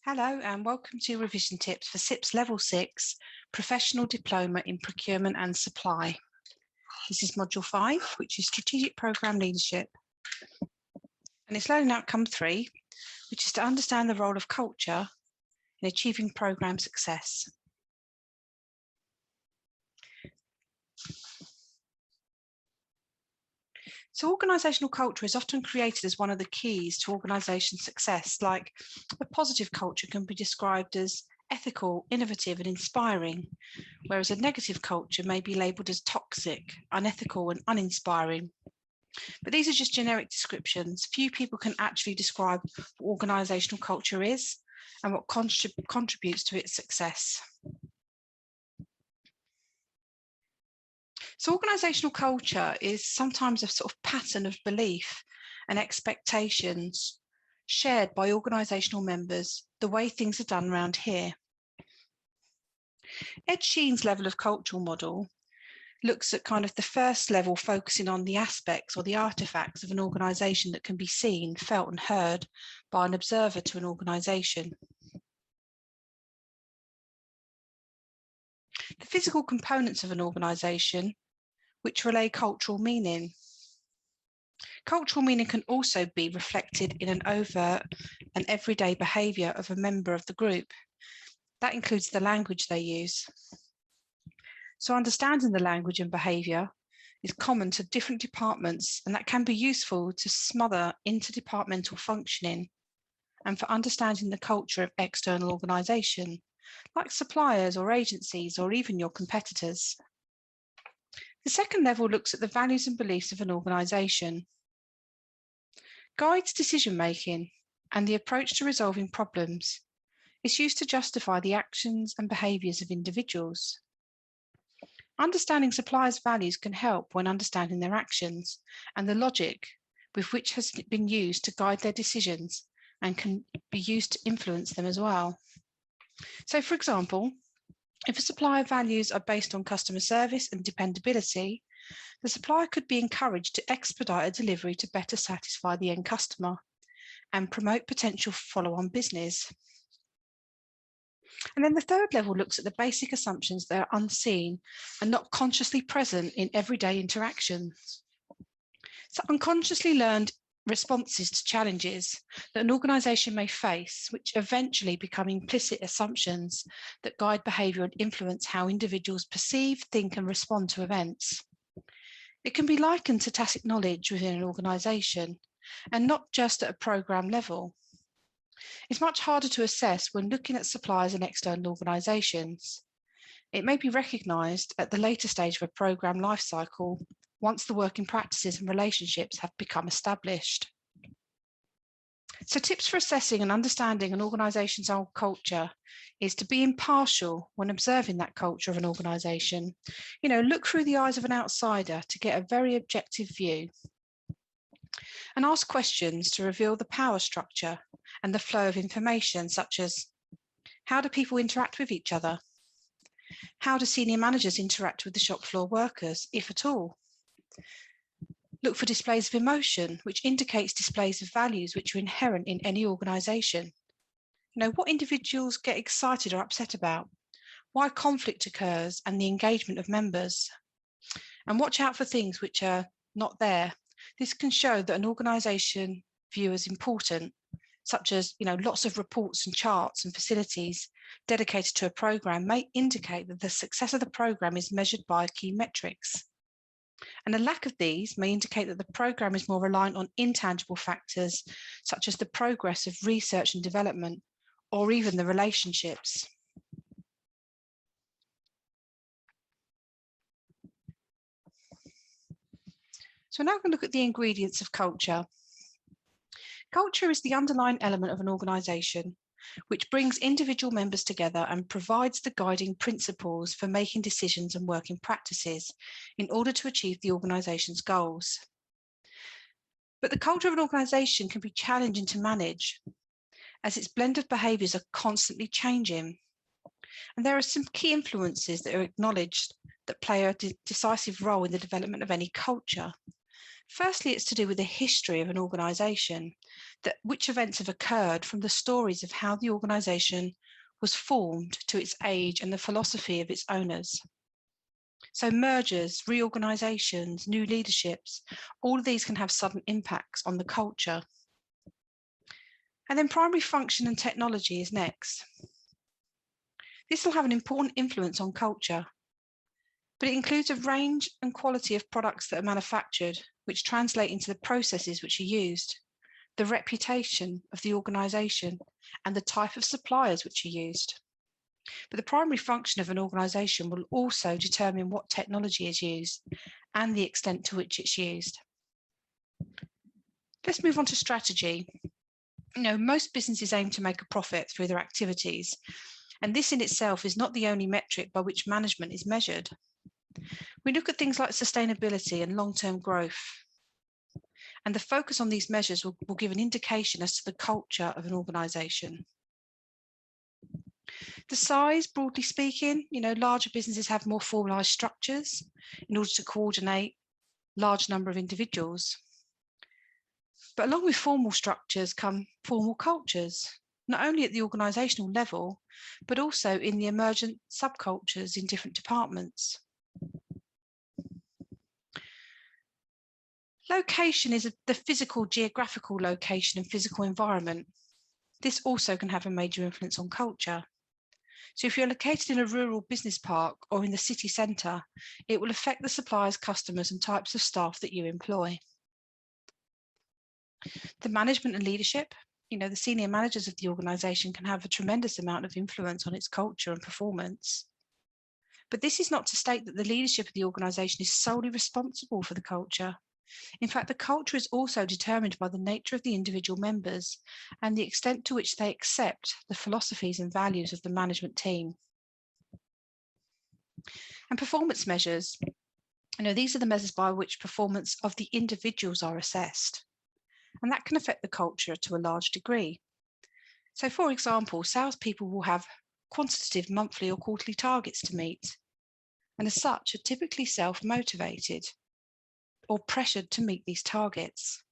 Hello and welcome to Revision Tips for SIPS Level 6 Professional Diploma in Procurement and Supply. This is Module 5, which is Strategic Programme Leadership. And it's Learning Outcome 3, which is to understand the role of culture in achieving programme success. So organisational culture is often created as one of the keys to organisation success, like a positive culture can be described as ethical, innovative and inspiring, whereas a negative culture may be labelled as toxic, unethical and uninspiring. But these are just generic descriptions. Few people can actually describe what organisational culture is and what contributes to its success. So organisational culture is sometimes a sort of pattern of belief and expectations shared by organisational members, the way things are done around here. Ed Sheen's level of cultural model looks at kind of the first level, focusing on the aspects or the artefacts of an organisation that can be seen, felt and heard by an observer to an organisation. The physical components of an organisation which relay cultural meaning. Cultural meaning can also be reflected in an overt and everyday behaviour of a member of the group. That includes the language they use. So understanding the language and behaviour is common to different departments, and that can be useful to smother interdepartmental functioning and for understanding the culture of external organisation, like suppliers or agencies or even your competitors. The second level looks at the values and beliefs of an organisation, guides decision-making and the approach to resolving problems. It's used to justify the actions and behaviours of individuals. Understanding suppliers' values can help when understanding their actions and the logic with which has been used to guide their decisions and can be used to influence them as well. So, for example, if a supplier values are based on customer service and dependability, the supplier could be encouraged to expedite a delivery to better satisfy the end customer and promote potential follow-on business. And then the third level looks at the basic assumptions that are unseen and not consciously present in everyday interactions. So unconsciously learned responses to challenges that an organisation may face, which eventually become implicit assumptions that guide behaviour and influence how individuals perceive, think and respond to events. It can be likened to tacit knowledge within an organisation and not just at a programme level. It's much harder to assess when looking at suppliers and external organisations. It may be recognised at the later stage of a programme lifecycle once the working practices and relationships have become established. So tips for assessing and understanding an organisation's own culture is to be impartial when observing that culture of an organisation. Look through the eyes of an outsider to get a very objective view. And ask questions to reveal the power structure and the flow of information, such as how do people interact with each other? How do senior managers interact with the shop floor workers, if at all? Look for displays of emotion, which indicates displays of values which are inherent in any organisation. What individuals get excited or upset about, why conflict occurs and the engagement of members. And watch out for things which are not there. This can show that an organisation view as important, such as lots of reports and charts and facilities dedicated to a programme may indicate that the success of the programme is measured by key metrics. And a lack of these may indicate that the programme is more reliant on intangible factors, such as the progress of research and development, or even the relationships. So now we're going to look at the ingredients of culture. Culture is the underlying element of an organisation, which brings individual members together and provides the guiding principles for making decisions and working practices in order to achieve the organisation's goals. But the culture of an organisation can be challenging to manage, as its blend of behaviours are constantly changing. And there are some key influences that are acknowledged that play a decisive role in the development of any culture. Firstly, it's to do with the history of an organisation, which events have occurred from the stories of how the organisation was formed to its age and the philosophy of its owners. So mergers, reorganisations, new leaderships, all of these can have sudden impacts on the culture. And then primary function and technology is next. This will have an important influence on culture, but it includes a range and quality of products that are manufactured, which translate into the processes which are used, the reputation of the organisation, and the type of suppliers which are used. But the primary function of an organisation will also determine what technology is used and the extent to which it's used. Let's move on to strategy. Most businesses aim to make a profit through their activities, and this in itself is not the only metric by which management is measured. We look at things like sustainability and long-term growth, and the focus on these measures will give an indication as to the culture of an organisation. The size, broadly speaking, larger businesses have more formalised structures in order to coordinate a large number of individuals. But along with formal structures come formal cultures, not only at the organisational level, but also in the emergent subcultures in different departments. Location is the physical, geographical location and physical environment. This also can have a major influence on culture. So if you're located in a rural business park or in the city centre, it will affect the suppliers, customers, and types of staff that you employ. The management and leadership, the senior managers of the organisation can have a tremendous amount of influence on its culture and performance. But this is not to state that the leadership of the organisation is solely responsible for the culture. In fact, the culture is also determined by the nature of the individual members and the extent to which they accept the philosophies and values of the management team. And performance measures, these are the measures by which performance of the individuals are assessed. And that can affect the culture to a large degree. So for example, salespeople will have quantitative monthly or quarterly targets to meet, and as such are typically self-motivated or pressured to meet these targets.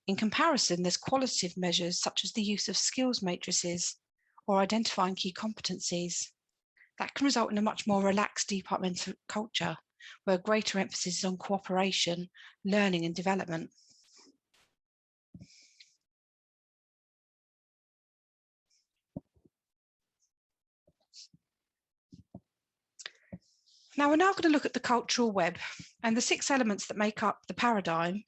In comparison, there's qualitative measures such as the use of skills matrices or identifying key competencies. That can result in a much more relaxed departmental culture where greater emphasis is on cooperation, learning and development. Now we're going to look at the cultural web, and the 6 elements that make up the paradigm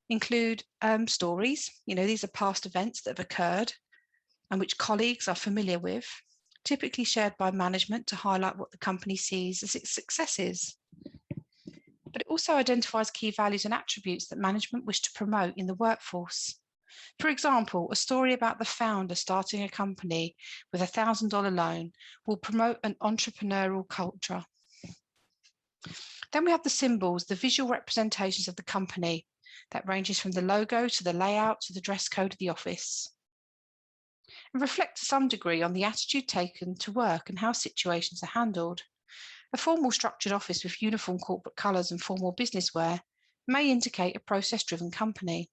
include stories. These are past events that have occurred and which colleagues are familiar with, typically shared by management to highlight what the company sees as its successes. But it also identifies key values and attributes that management wish to promote in the workforce. For example, a story about the founder starting a company with a $1,000 loan will promote an entrepreneurial culture. Then we have the symbols, the visual representations of the company. That ranges from the logo to the layout to the dress code of the office. And reflect to some degree on the attitude taken to work and how situations are handled. A formal structured office with uniform corporate colours and formal business wear may indicate a process-driven company.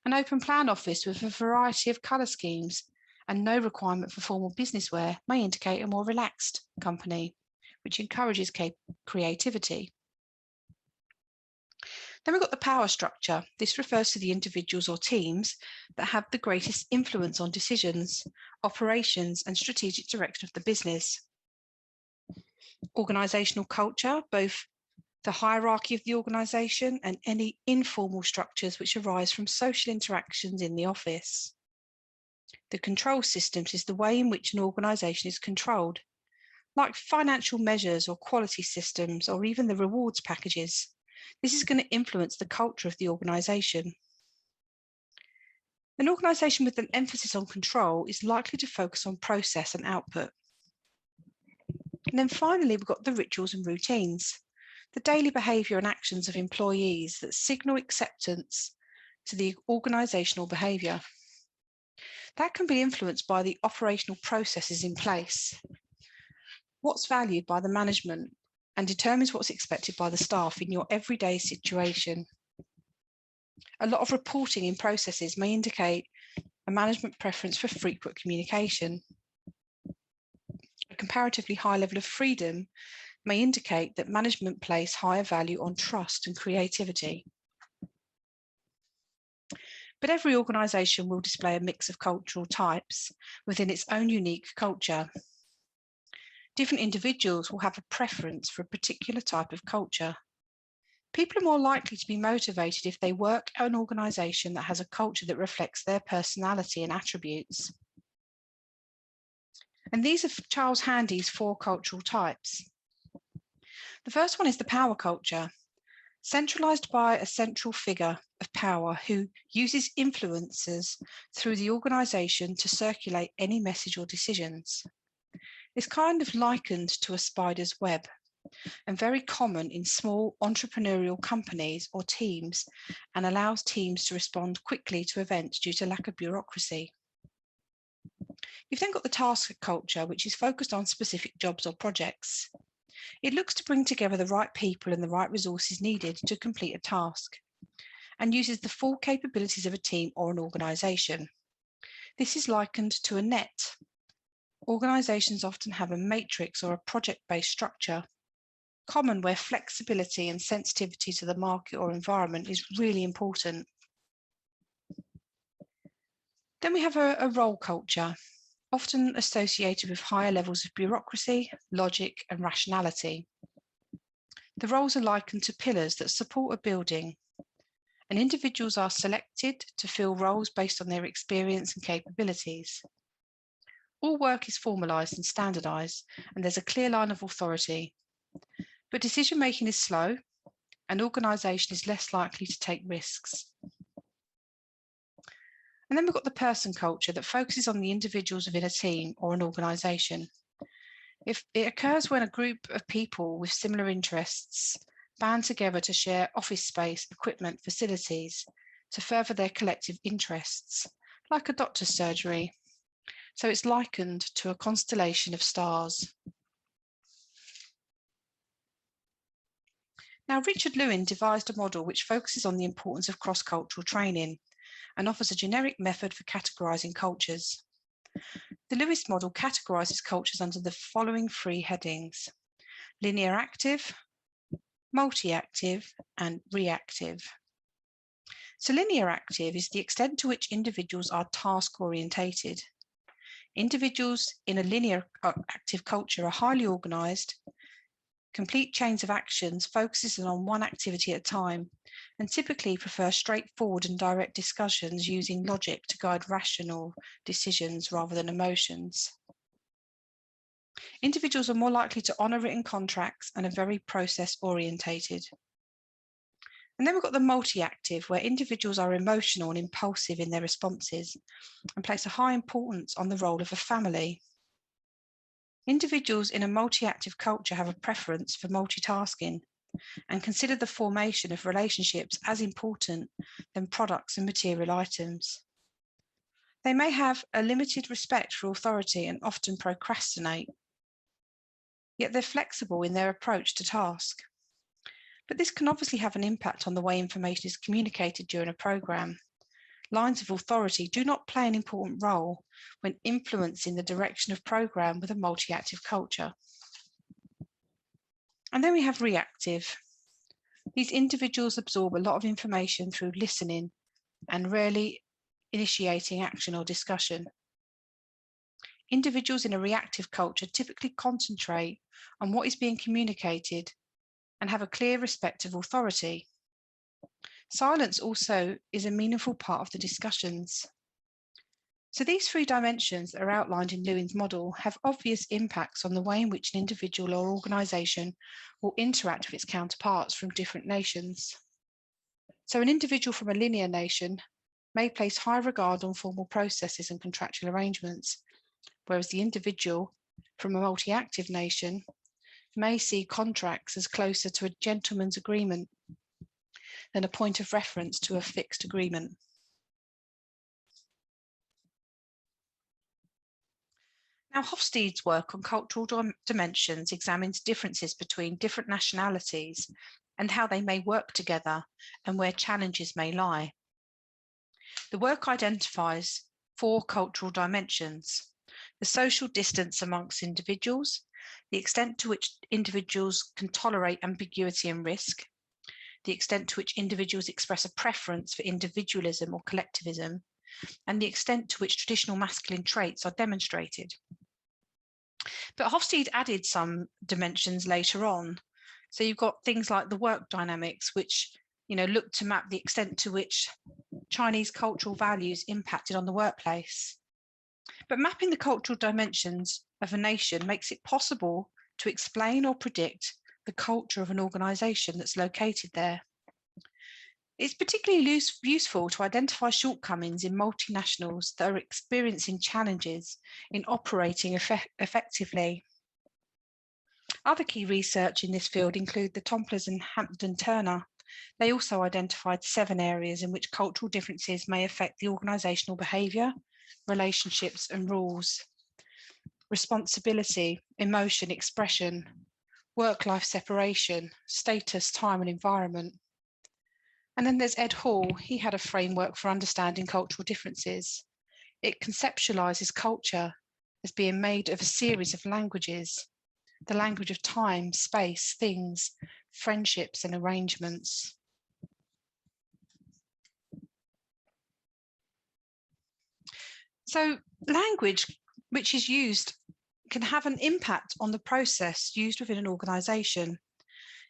An open plan office with a variety of colour schemes and no requirement for formal business wear may indicate a more relaxed company, which encourages creativity. Then we've got the power structure. This refers to the individuals or teams that have the greatest influence on decisions, operations, and strategic direction of the business. Organisational culture, both the hierarchy of the organisation and any informal structures which arise from social interactions in the office. The control systems is the way in which an organisation is controlled, like financial measures or quality systems or even the rewards packages. This is going to influence the culture of the organisation. An organisation with an emphasis on control is likely to focus on process and output. And then finally, we've got the rituals and routines, the daily behaviour and actions of employees that signal acceptance to the organisational behaviour. That can be influenced by the operational processes in place, what's valued by the management, and determines what's expected by the staff in your everyday situation. A lot of reporting in processes may indicate a management preference for frequent communication. A comparatively high level of freedom may indicate that management place higher value on trust and creativity. But every organisation will display a mix of cultural types within its own unique culture. Different individuals will have a preference for a particular type of culture. People are more likely to be motivated if they work at an organisation that has a culture that reflects their personality and attributes. And these are Charles Handy's 4 cultural types. The first one is the power culture, centralised by a central figure of power who uses influencers through the organisation to circulate any message or decisions. It's kind of likened to a spider's web and very common in small entrepreneurial companies or teams, and allows teams to respond quickly to events due to lack of bureaucracy. You've then got the task culture, which is focused on specific jobs or projects. It looks to bring together the right people and the right resources needed to complete a task, and uses the full capabilities of a team or an organisation. This is likened to a net. Organisations often have a matrix or a project-based structure, common where flexibility and sensitivity to the market or environment is really important. Then we have a role culture, often associated with higher levels of bureaucracy, logic, and rationality. The roles are likened to pillars that support a building, and individuals are selected to fill roles based on their experience and capabilities. All work is formalised and standardised, and there's a clear line of authority. But decision-making is slow, and organisation is less likely to take risks. And then we've got the person culture that focuses on the individuals within a team or an organisation. If it occurs when a group of people with similar interests band together to share office space, equipment, facilities to further their collective interests, like a doctor's surgery. So it's likened to a constellation of stars. Now, Richard Lewin devised a model which focuses on the importance of cross-cultural training and offers a generic method for categorising cultures. The Lewis model categorises cultures under the following 3 headings: linear active, multi-active, and reactive. So linear active is the extent to which individuals are task-orientated. Individuals in a linear active culture are highly organised, complete chains of actions, focusing on one activity at a time, and typically prefer straightforward and direct discussions using logic to guide rational decisions rather than emotions. Individuals are more likely to honour written contracts and are very process-orientated. And then we've got the multi-active, where individuals are emotional and impulsive in their responses and place a high importance on the role of a family. Individuals in a multi-active culture have a preference for multitasking and consider the formation of relationships as important than products and material items. They may have a limited respect for authority and often procrastinate, yet they're flexible in their approach to task. But this can obviously have an impact on the way information is communicated during a programme. Lines of authority do not play an important role when influencing the direction of programme with a multi-active culture. And then we have reactive. These individuals absorb a lot of information through listening and rarely initiating action or discussion. Individuals in a reactive culture typically concentrate on what is being communicated and have a clear respect of authority. Silence also is a meaningful part of the discussions. So these 3 dimensions that are outlined in Lewin's model have obvious impacts on the way in which an individual or organisation will interact with its counterparts from different nations. So an individual from a linear nation may place high regard on formal processes and contractual arrangements, whereas the individual from a multi-active nation may see contracts as closer to a gentleman's agreement than a point of reference to a fixed agreement. Now, Hofstede's work on cultural dimensions examines differences between different nationalities and how they may work together and where challenges may lie. The work identifies 4 cultural dimensions: the social distance amongst individuals, the extent to which individuals can tolerate ambiguity and risk, the extent to which individuals express a preference for individualism or collectivism, and the extent to which traditional masculine traits are demonstrated. But Hofstede added some dimensions later on. So you've got things like the work dynamics, which look to map the extent to which Chinese cultural values impacted on the workplace. But mapping the cultural dimensions of a nation makes it possible to explain or predict the culture of an organisation that's located there. It's particularly useful to identify shortcomings in multinationals that are experiencing challenges in operating effectively. Other key research in this field include the Tomplers and Hampton-Turner. They also identified 7 areas in which cultural differences may affect the organisational behaviour, relationships and rules: responsibility, emotion, expression, work-life separation, status, time and environment. And then there's Ed Hall. He had a framework for understanding cultural differences. It conceptualises culture as being made of a series of languages: the language of time, space, things, friendships and arrangements. So language which is used can have an impact on the process used within an organisation.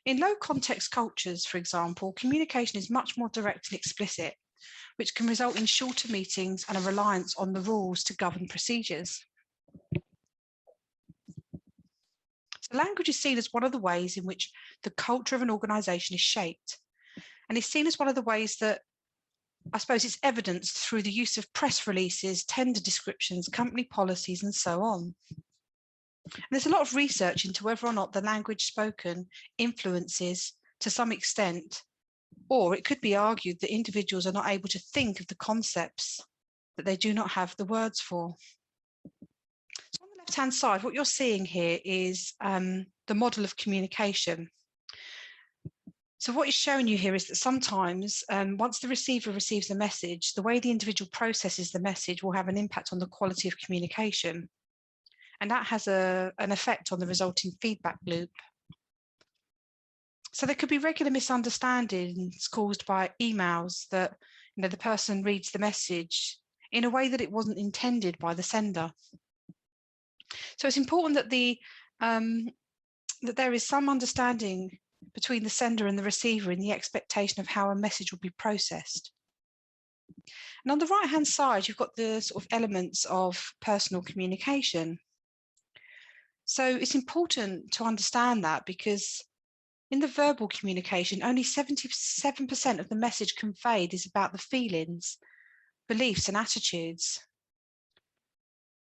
In low context cultures, for example, communication is much more direct and explicit, which can result in shorter meetings and a reliance on the rules to govern procedures. So language is seen as one of the ways in which the culture of an organisation is shaped, and is seen as one of the ways that, I suppose, it's evidenced through the use of press releases, tender descriptions, company policies, and so on. And there's a lot of research into whether or not the language spoken influences to some extent, or it could be argued that individuals are not able to think of the concepts that they do not have the words for. So on the left-hand side, what you're seeing here is the model of communication. So what is showing you here is that sometimes once the receiver receives the message, the way the individual processes the message will have an impact on the quality of communication. And that has an effect on the resulting feedback loop. So there could be regular misunderstandings caused by emails that the person reads the message in a way that it wasn't intended by the sender. So it's important that that there is some understanding between the sender and the receiver in the expectation of how a message will be processed. And on the right-hand side, you've got the sort of elements of personal communication. So it's important to understand that, because in the verbal communication, only 77% of the message conveyed is about the feelings, beliefs and attitudes.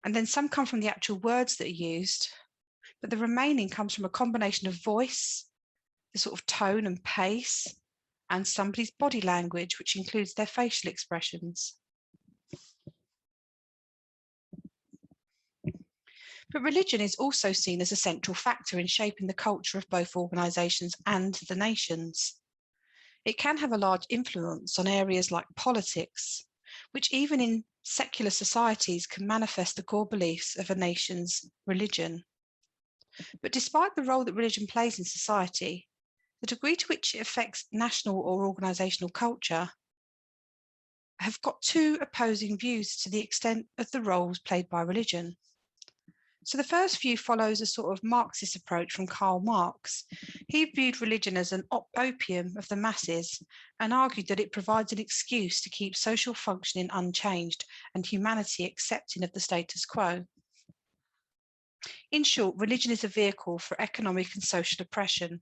And then some come from the actual words that are used, but the remaining comes from a combination of voice, the sort of tone and pace, and somebody's body language, which includes their facial expressions. But religion is also seen as a central factor in shaping the culture of both organisations and the nations. It can have a large influence on areas like politics, which even in secular societies can manifest the core beliefs of a nation's religion. But despite the role that religion plays in society, the degree to which it affects national or organisational culture have got 2 opposing views to the extent of the roles played by religion. So the first view follows a sort of Marxist approach from Karl Marx. He viewed religion as an opium of the masses and argued that it provides an excuse to keep social functioning unchanged and humanity accepting of the status quo. In short, religion is a vehicle for economic and social oppression.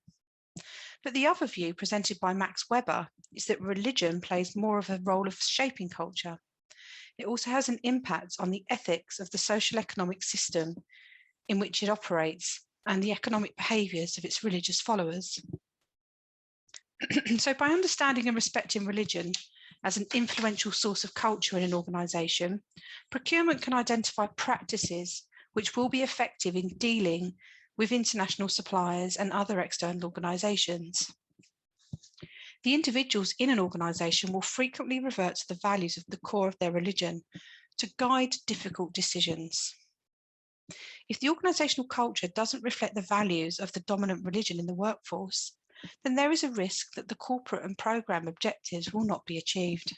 But the other view, presented by Max Weber, is that religion plays more of a role of shaping culture. It also has an impact on the ethics of the social economic system in which it operates and the economic behaviours of its religious followers. So by understanding and respecting religion as an influential source of culture in an organisation, procurement can identify practices which will be effective in dealing with international suppliers and other external organisations. The individuals in an organisation will frequently revert to the values of the core of their religion to guide difficult decisions. If the organisational culture doesn't reflect the values of the dominant religion in the workforce, then there is a risk that the corporate and programme objectives will not be achieved.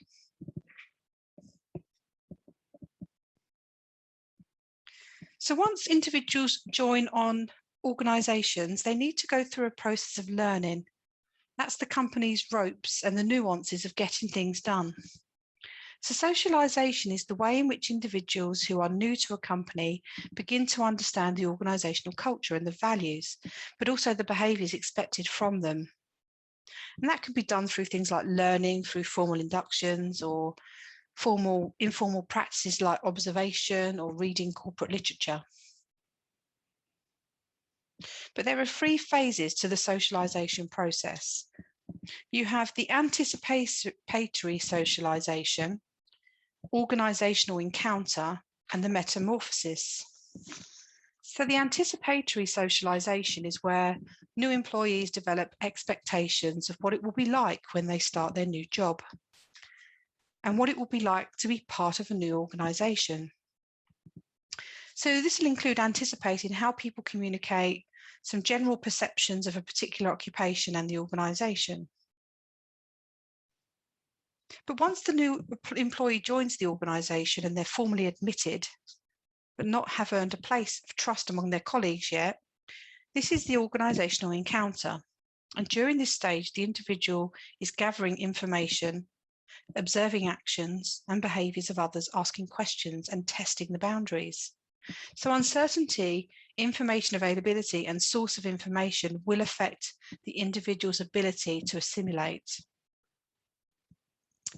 So once individuals join on organisations, they need to go through a process of learning. That's the company's ropes and the nuances of getting things done. So socialisation is the way in which individuals who are new to a company begin to understand the organisational culture and the values, but also the behaviours expected from them. And that can be done through things like learning, through formal inductions, or informal practices like observation or reading corporate literature. But there are 3 phases to the socialisation process. You have the anticipatory socialisation, organisational encounter, and the metamorphosis. So the anticipatory socialisation is where new employees develop expectations of what it will be like when they start their new job and what it will be like to be part of a new organisation. So this will include anticipating how people communicate, some general perceptions of a particular occupation and the organisation. But once the new employee joins the organisation and they're formally admitted, but not have earned a place of trust among their colleagues yet, this is the organisational encounter. And during this stage, the individual is gathering information, observing actions and behaviours of others, asking questions and testing the boundaries. So uncertainty, information availability and source of information will affect the individual's ability to assimilate.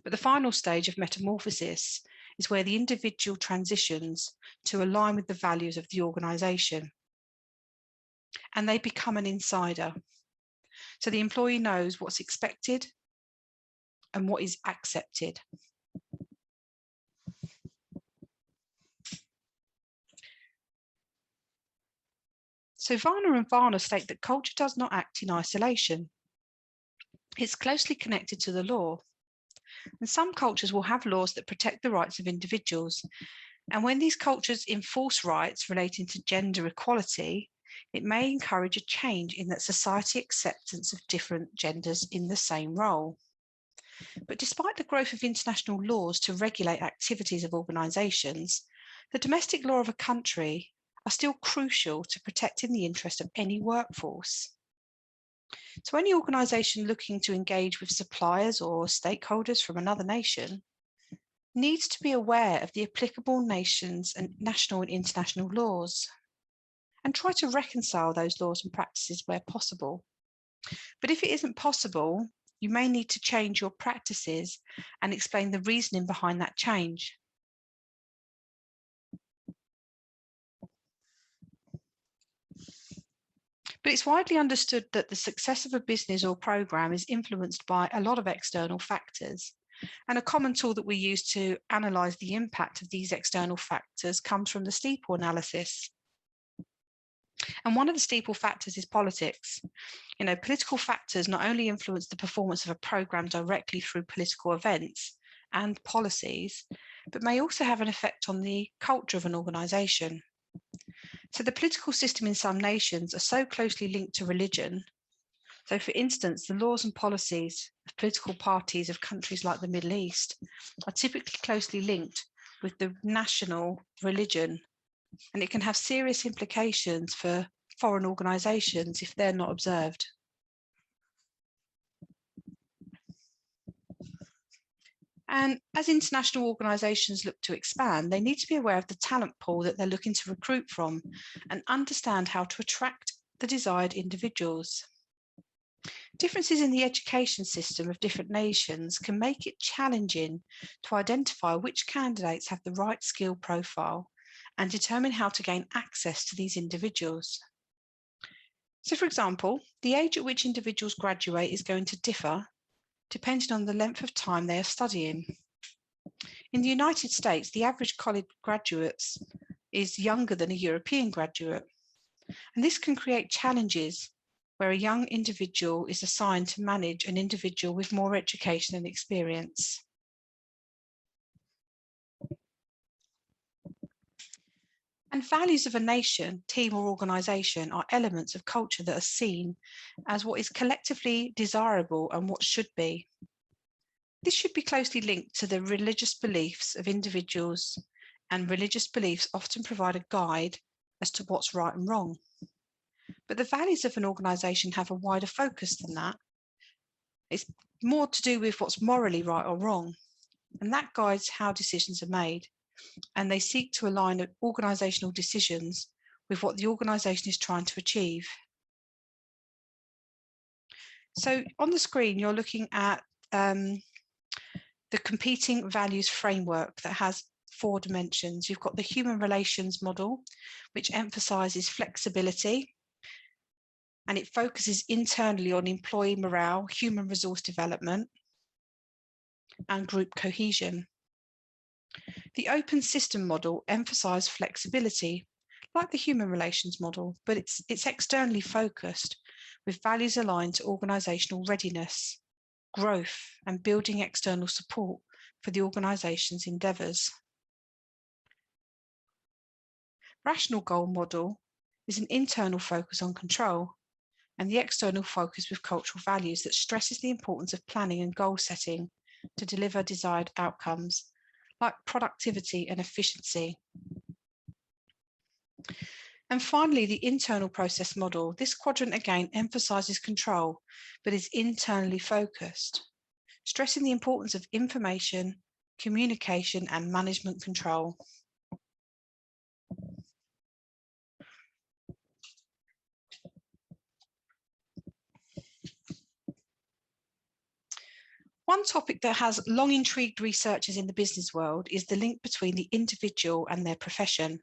But the final stage of metamorphosis is where the individual transitions to align with the values of the organisation and they become an insider. So the employee knows what's expected and what is accepted. So Varner and Varner state that culture does not act in isolation. It's closely connected to the law. And some cultures will have laws that protect the rights of individuals. And when these cultures enforce rights relating to gender equality, it may encourage a change in that society acceptance of different genders in the same role. But despite the growth of international laws to regulate activities of organisations, the domestic law of a country are still crucial to protecting the interest of any workforce. So any organisation looking to engage with suppliers or stakeholders from another nation needs to be aware of the applicable nations and national and international laws and try to reconcile those laws and practices where possible. But if it isn't possible, you may need to change your practices and explain the reasoning behind that change. But it's widely understood that the success of a business or programme is influenced by a lot of external factors. And a common tool that we use to analyse the impact of these external factors comes from the steeple analysis. And one of the steeple factors is politics. You know, political factors not only influence the performance of a programme directly through political events and policies, but may also have an effect on the culture of an organisation. So the political system in some nations are so closely linked to religion. So for instance, the laws and policies of political parties of countries like the Middle East are typically closely linked with the national religion, and it can have serious implications for foreign organisations if they're not observed. And as international organisations look to expand, they need to be aware of the talent pool that they're looking to recruit from and understand how to attract the desired individuals. Differences in the education system of different nations can make it challenging to identify which candidates have the right skill profile and determine how to gain access to these individuals. So for example, the age at which individuals graduate is going to differ depending on the length of time they are studying. In the United States, the average college graduate is younger than a European graduate, and this can create challenges where a young individual is assigned to manage an individual with more education and experience. And values of a nation, team, or organisation are elements of culture that are seen as what is collectively desirable and what should be. This should be closely linked to the religious beliefs of individuals, and religious beliefs often provide a guide as to what's right and wrong. But the values of an organisation have a wider focus than that. It's more to do with what's morally right or wrong, and that guides how decisions are made. And they seek to align organisational decisions with what the organisation is trying to achieve. So on the screen, you're looking at the competing values framework that has 4 dimensions. You've got the human relations model, which emphasises flexibility, and it focuses internally on employee morale, human resource development, and group cohesion. The open system model emphasised flexibility, like the human relations model, but it's externally focused, with values aligned to organisational readiness, growth, and building external support for the organisation's endeavours. Rational goal model is an internal focus on control, and the external focus with cultural values that stresses the importance of planning and goal setting to deliver desired outcomes, like productivity and efficiency. And finally, the internal process model. This quadrant again emphasises control, but is internally focused, stressing the importance of information, communication, and management control. One topic that has long intrigued researchers in the business world is the link between the individual and their profession.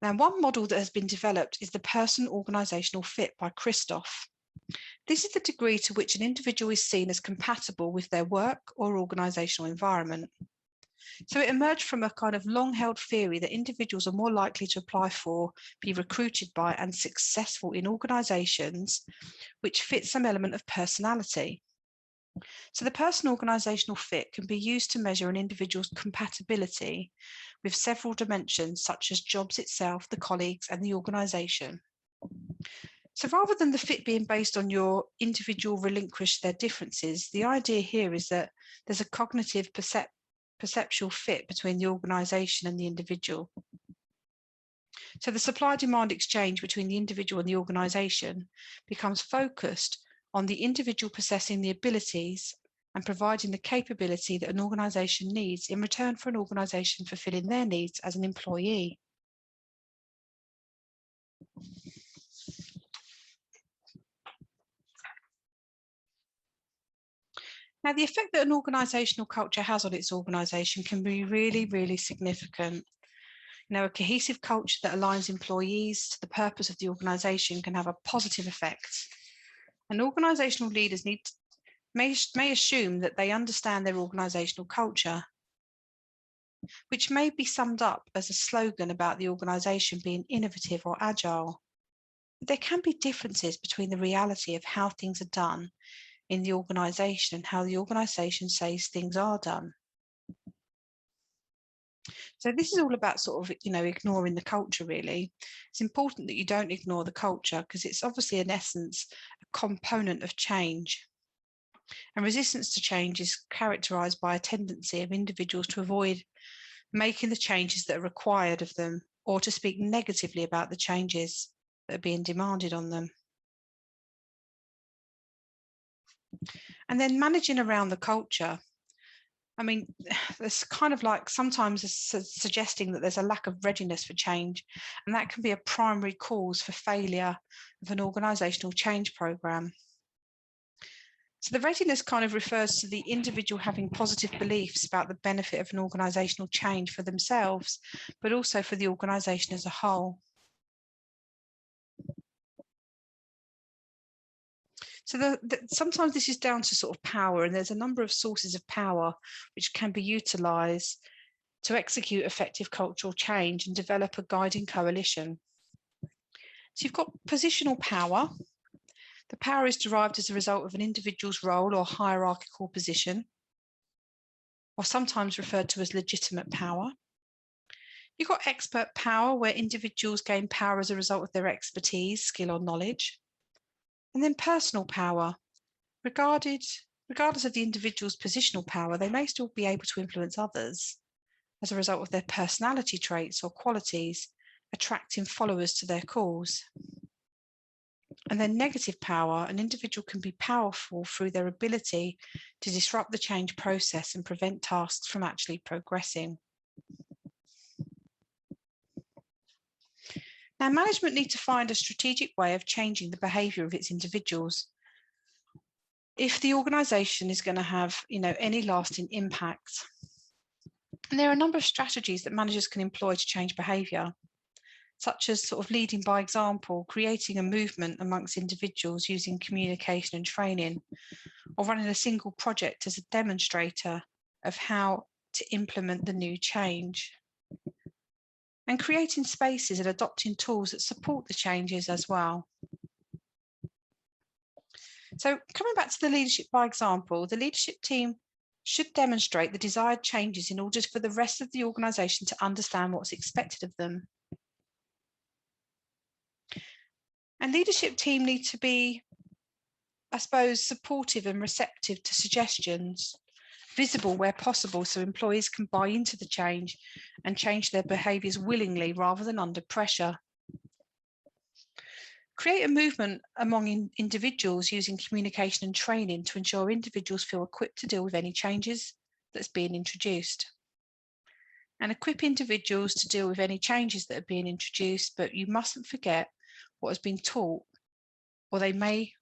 Now, one model that has been developed is the person-organisational fit by Christoph. This is the degree to which an individual is seen as compatible with their work or organisational environment. So it emerged from a kind of long-held theory that individuals are more likely to apply for, be recruited by, and successful in organisations which fit some element of personality. So the person-organisational fit can be used to measure an individual's compatibility with several dimensions, such as jobs itself, the colleagues, and the organisation. So rather than the fit being based on your individual relinquish their differences, the idea here is that there's a cognitive perceptual fit between the organisation and the individual. So the supply-demand exchange between the individual and the organisation becomes focused on the individual possessing the abilities and providing the capability that an organisation needs in return for an organisation fulfilling their needs as an employee. Now, the effect that an organisational culture has on its organisation can be really, really significant. You know, a cohesive culture that aligns employees to the purpose of the organisation can have a positive effect. And organisational leaders may assume that they understand their organisational culture, which may be summed up as a slogan about the organisation being innovative or agile. But there can be differences between the reality of how things are done in the organisation and how the organisation says things are done. So this is all about sort of, ignoring the culture, really. It's important that you don't ignore the culture because it's obviously, in essence, a component of change. And resistance to change is characterised by a tendency of individuals to avoid making the changes that are required of them or to speak negatively about the changes that are being demanded on them. And then managing around the culture. I mean, there's kind of like sometimes suggesting that there's a lack of readiness for change, and that can be a primary cause for failure of an organisational change programme. So the readiness kind of refers to the individual having positive beliefs about the benefit of an organisational change for themselves, but also for the organisation as a whole. So sometimes this is down to sort of power, and there's a number of sources of power which can be utilised to execute effective cultural change and develop a guiding coalition. So you've got positional power, The power is derived as a result of an individual's role or hierarchical position, or sometimes referred to as legitimate power. You've got expert power, where individuals gain power as a result of their expertise, skill, or knowledge. And then personal power. Regardless of the individual's positional power, they may still be able to influence others as a result of their personality traits or qualities, attracting followers to their cause. And then negative power, an individual can be powerful through their ability to disrupt the change process and prevent tasks from actually progressing. Now, management need to find a strategic way of changing the behaviour of its individuals. If the organisation is going to have, any lasting impact. And there are a number of strategies that managers can employ to change behaviour, such as sort of leading by example, creating a movement amongst individuals using communication and training, or running a single project as a demonstrator of how to implement the new change. And creating spaces and adopting tools that support the changes as well. So coming back to the leadership by example, the leadership team should demonstrate the desired changes in order for the rest of the organisation to understand what's expected of them. And leadership team need to be, I suppose, supportive and receptive to suggestions, visible where possible so employees can buy into the change and change their behaviours willingly rather than under pressure. Create a movement among individuals using communication and training to ensure individuals feel equipped to deal with any changes that's being introduced. And equip individuals to deal with any changes that are being introduced, but you mustn't forget what has been taught, or they may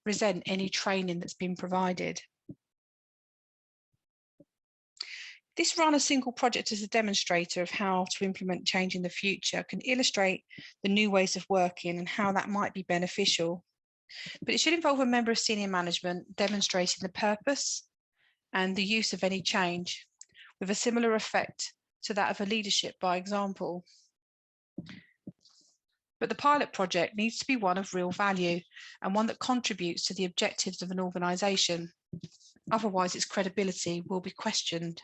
resent any training that's been provided. This run a single project as a demonstrator of how to implement change in the future can illustrate the new ways of working and how that might be beneficial. But it should involve a member of senior management demonstrating the purpose and the use of any change with a similar effect to that of a leadership by example. But the pilot project needs to be one of real value and one that contributes to the objectives of an organisation. Otherwise, its credibility will be questioned.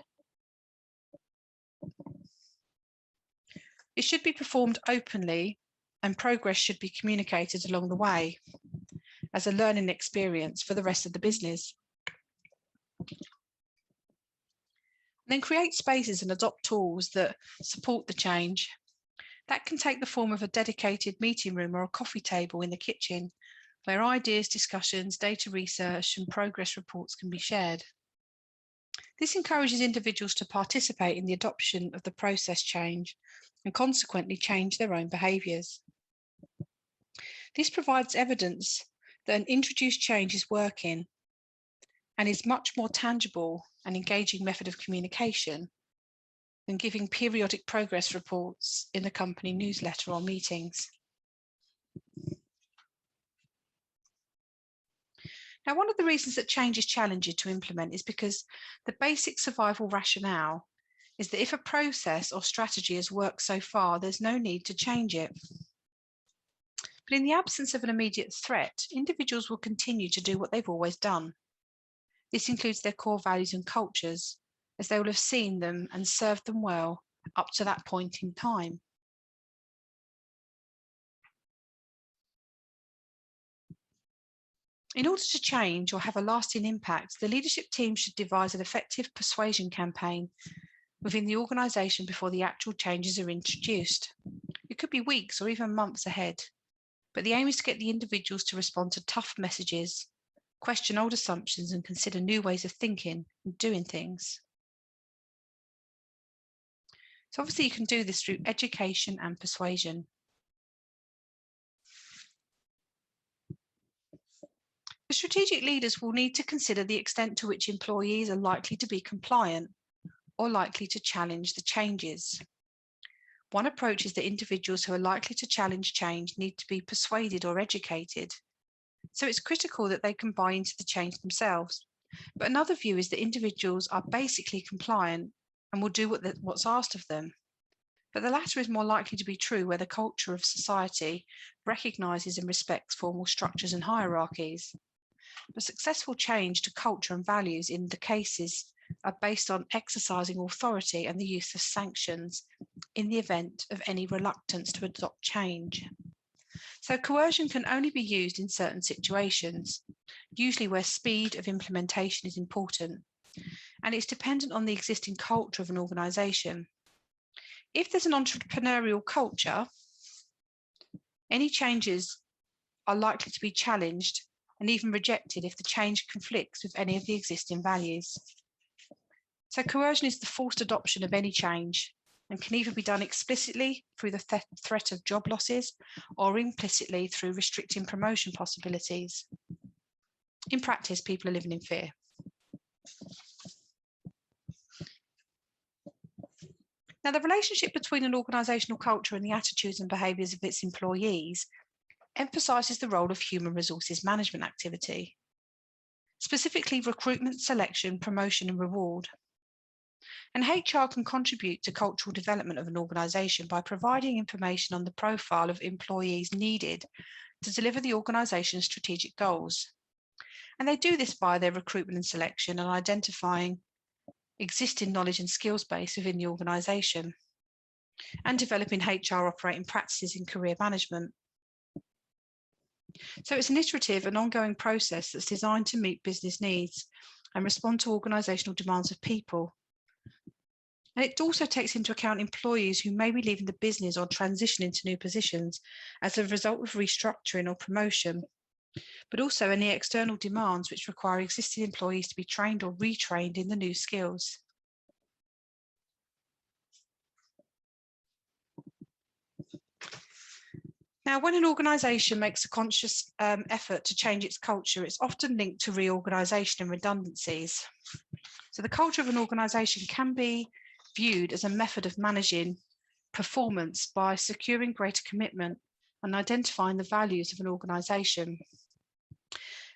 It should be performed openly, and progress should be communicated along the way as a learning experience for the rest of the business. And then create spaces and adopt tools that support the change. That can take the form of a dedicated meeting room or a coffee table in the kitchen, where ideas, discussions, data research, and progress reports can be shared. This encourages individuals to participate in the adoption of the process change and consequently change their own behaviours. This provides evidence that an introduced change is working and is much more tangible and engaging method of communication than giving periodic progress reports in the company newsletter or meetings. Now, one of the reasons that change is challenging to implement is because the basic survival rationale is that if a process or strategy has worked so far, there's no need to change it. But in the absence of an immediate threat, individuals will continue to do what they've always done. This includes their core values and cultures, as they will have seen them and served them well up to that point in time. In order to change or have a lasting impact, the leadership team should devise an effective persuasion campaign within the organisation before the actual changes are introduced. It could be weeks or even months ahead, but the aim is to get the individuals to respond to tough messages, question old assumptions, and consider new ways of thinking and doing things. So obviously you can do this through education and persuasion. The strategic leaders will need to consider the extent to which employees are likely to be compliant or likely to challenge the changes. One approach is that individuals who are likely to challenge change need to be persuaded or educated. So it's critical that they can buy into the change themselves. But another view is that individuals are basically compliant and will do what's asked of them. but the latter is more likely to be true where the culture of society recognises and respects formal structures and hierarchies. But successful change to culture and values in the cases are based on exercising authority and the use of sanctions in the event of any reluctance to adopt change. So coercion can only be used in certain situations, usually where speed of implementation is important, and it's dependent on the existing culture of an organisation. If there's an entrepreneurial culture, any changes are likely to be challenged and even rejected if the change conflicts with any of the existing values. So coercion is the forced adoption of any change and can either be done explicitly through the threat of job losses or implicitly through restricting promotion possibilities. In practice, people are living in fear. Now, the relationship between an organisational culture and the attitudes and behaviours of its employees emphasises the role of human resources management activity, specifically recruitment, selection, promotion and reward. And HR can contribute to cultural development of an organisation by providing information on the profile of employees needed to deliver the organisation's strategic goals. And they do this via their recruitment and selection and identifying existing knowledge and skills base within the organisation and developing HR operating practices in career management. So it's an iterative and ongoing process that's designed to meet business needs and respond to organisational demands of people. And it also takes into account employees who may be leaving the business or transitioning to new positions as a result of restructuring or promotion, but also any external demands which require existing employees to be trained or retrained in the new skills. Now, when an organisation makes a conscious effort to change its culture, it's often linked to reorganisation and redundancies. So the culture of an organisation can be viewed as a method of managing performance by securing greater commitment and identifying the values of an organisation.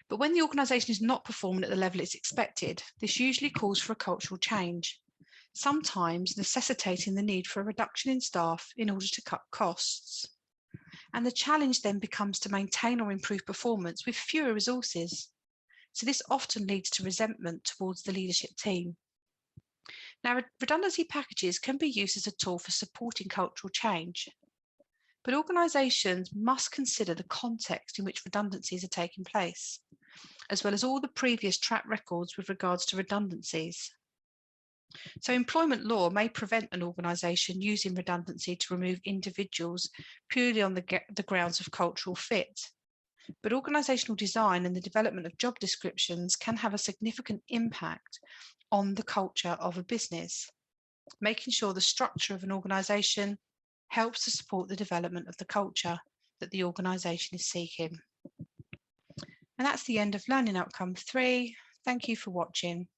But when the organisation is not performing at the level it's expected, this usually calls for a cultural change, sometimes necessitating the need for a reduction in staff in order to cut costs. And the challenge then becomes to maintain or improve performance with fewer resources. So this often leads to resentment towards the leadership team. Now, redundancy packages can be used as a tool for supporting cultural change, but organisations must consider the context in which redundancies are taking place, as well as all the previous track records with regards to redundancies. So employment law may prevent an organisation using redundancy to remove individuals purely on the grounds of cultural fit. But organisational design and the development of job descriptions can have a significant impact on the culture of a business, making sure the structure of an organisation helps to support the development of the culture that the organisation is seeking. And that's the end of Learning Outcome 3. Thank you for watching.